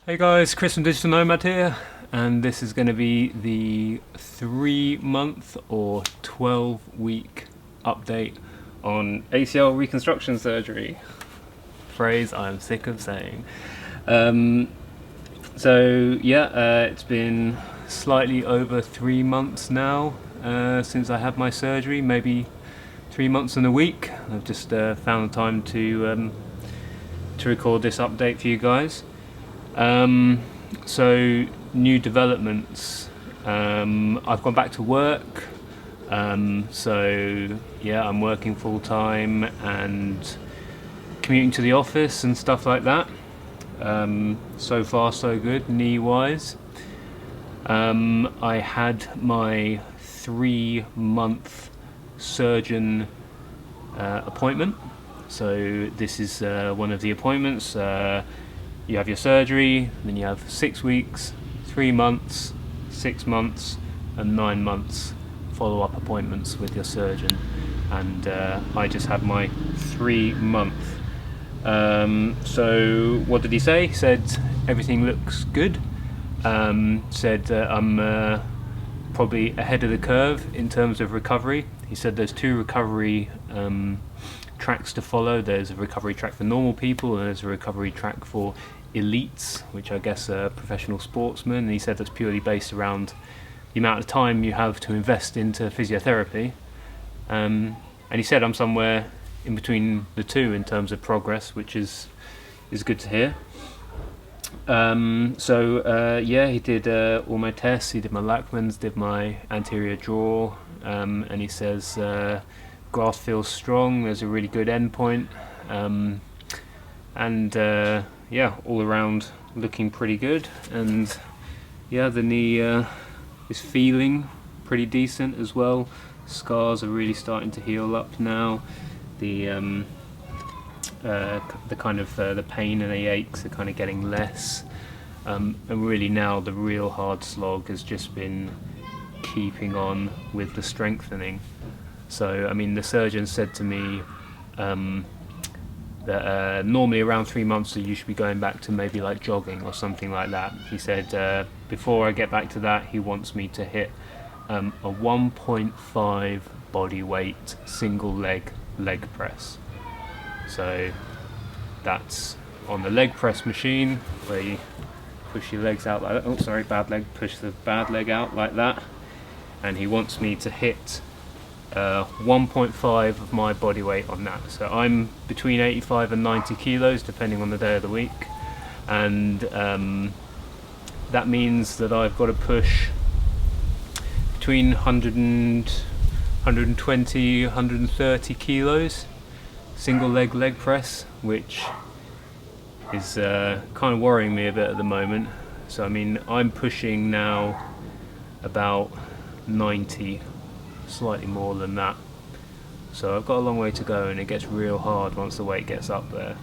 Hey guys, Chris from Digital Nomad here, and this is going to be the 3 month or 12 week update on ACL reconstruction surgery. Phrase I'm sick of saying. It's been slightly over 3 months now since I had my surgery, maybe 3 months and a week. I've just found the time to record this update for you guys. So new developments. I've gone back to work. I'm working full time and commuting to the office and stuff like that. So far so good knee wise. I had my 3 month surgeon appointment. So this is one of the appointments. You have your surgery, then you have 6 weeks, 3 months, 6 months, and 9 months follow-up appointments with your surgeon. And I just had my 3 month. So what did he say? He said everything looks good. Said I'm probably ahead of the curve in terms of recovery. He said there's 2 recovery tracks to follow. There's a recovery track for normal people and there's a recovery track for elites, which I guess are professional sportsmen. And he said that's purely based around the amount of time you have to invest into physiotherapy. And he said I'm somewhere in between the two in terms of progress, which is good to hear. He did all my tests. He did my Lachman's, did my anterior draw, and he says graft feels strong. There's a really good end point, all around looking pretty good. And the knee is feeling pretty decent as well. Scars are really starting to heal up now. The pain and the aches are kind of getting less. And really now the real hard slog has just been keeping on with the strengthening. So, I mean, the surgeon said to me that normally around 3 months you should be going back to maybe like jogging or something like that. He said before I get back to that, he wants me to hit a 1.5 body weight single leg press. So that's on the leg press machine where you push your legs out like that. Oh, sorry, bad leg. Push the bad leg out like that. And he wants me to hit 1.5 of my body weight on that. So I'm between 85 and 90 kilos depending on the day of the week. And that means that I've got to push between 120, 130 kilos single leg press, which is kind of worrying me a bit at the moment. So I mean, I'm pushing now about 90, slightly more than that. So I've got a long way to go, and it gets real hard once the weight gets up there.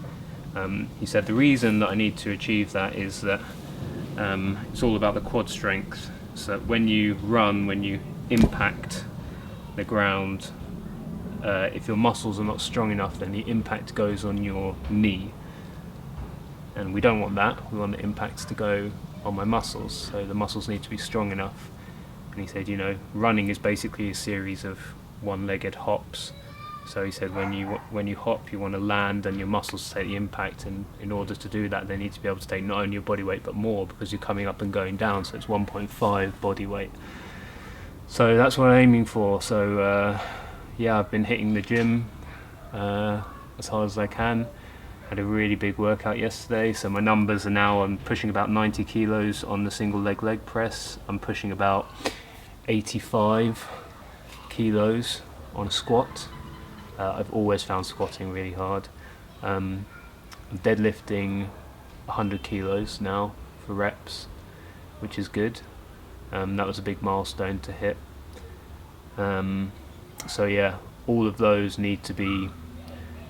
He said the reason that I need to achieve that is that it's all about the quad strength. So when you run, when you impact the ground, if your muscles are not strong enough, then the impact goes on your knee. And we don't want that. We want the impacts to go on my muscles. So the muscles need to be strong enough. And he said, running is basically a series of one-legged hops. So he said when you hop, you want to land and your muscles take the impact. And in order to do that, they need to be able to take not only your body weight, but more, because you're coming up and going down. So it's 1.5 body weight. So that's what I'm aiming for. So I've been hitting the gym as hard as I can. Had a really big workout yesterday, so my numbers are now, I'm pushing about 90 kilos on the single leg press. I'm pushing about 85 kilos on a squat. I've always found squatting really hard. I'm deadlifting 100 kilos now for reps, which is good. That was a big milestone to hit. All of those need to be.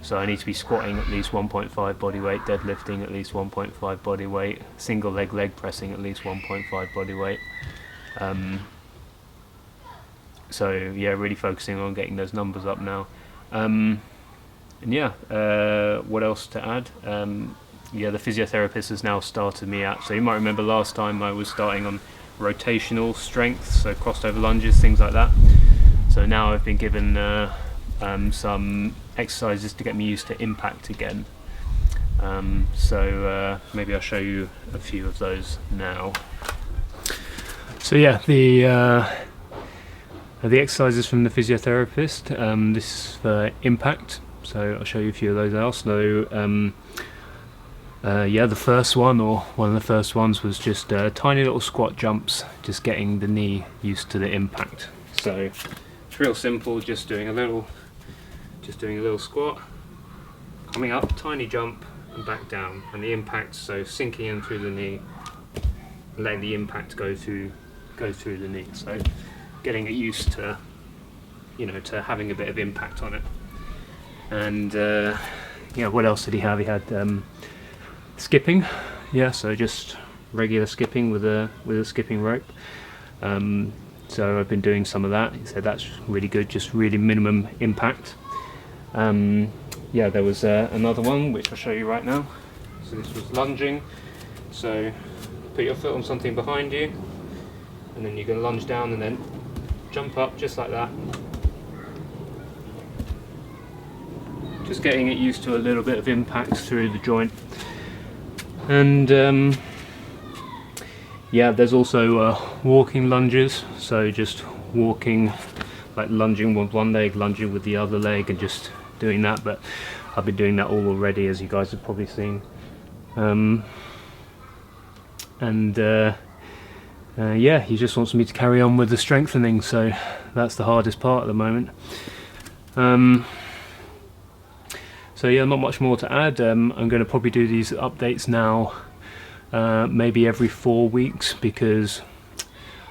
So I need to be squatting at least 1.5 body weight, deadlifting at least 1.5 body weight, single leg pressing at least 1.5 body weight. Really focusing on getting those numbers up now. What else to add? yeah, the physiotherapist has now started me at. So you might remember last time I was starting on rotational strength, so crossed over lunges, things like that. So now I've been given some exercises to get me used to impact again. So maybe I'll show you a few of those now. So yeah, the exercises from the physiotherapist. This is for impact, so I'll show you a few of those now. So yeah, the first one, or one of the first ones, was just tiny little squat jumps, just getting the knee used to the impact. So it's real simple, just doing a little squat, coming up, tiny jump, and back down, and the impact, so sinking in through the knee, letting the impact go through the knee. So getting it used to, to having a bit of impact on it. And yeah, what else did he have? He had skipping. Yeah, so just regular skipping with a skipping rope. So I've been doing some of that. He said that's really good, just really minimum impact. Yeah, there was another one which I'll show you right now. So this was lunging. So put your foot on something behind you, and then you're going to lunge down and then jump up just like that. Just getting it used to a little bit of impact through the joint. And yeah, there's also walking lunges. So just walking, like lunging with one leg, lunging with the other leg, and just doing that. But I've been doing that all already, as you guys have probably seen. Yeah, he just wants me to carry on with the strengthening, so that's the hardest part at the moment. So yeah, not much more to add. I'm going to probably do these updates now, maybe every 4 weeks, because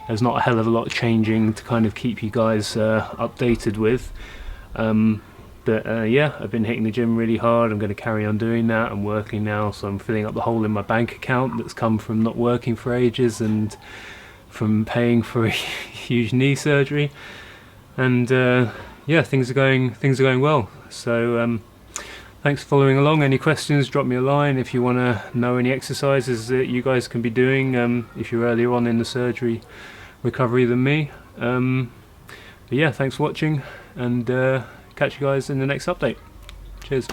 there's not a hell of a lot changing to kind of keep you guys updated with. But yeah, I've been hitting the gym really hard. I'm going to carry on doing that. I'm working now, so I'm filling up the hole in my bank account that's come from not working for ages and from paying for a huge knee surgery. And yeah, things are going well. So thanks for following along. Any questions, drop me a line. If you want to know any exercises that you guys can be doing if you're earlier on in the surgery recovery than me. But yeah, thanks for watching, and catch you guys in the next update. Cheers.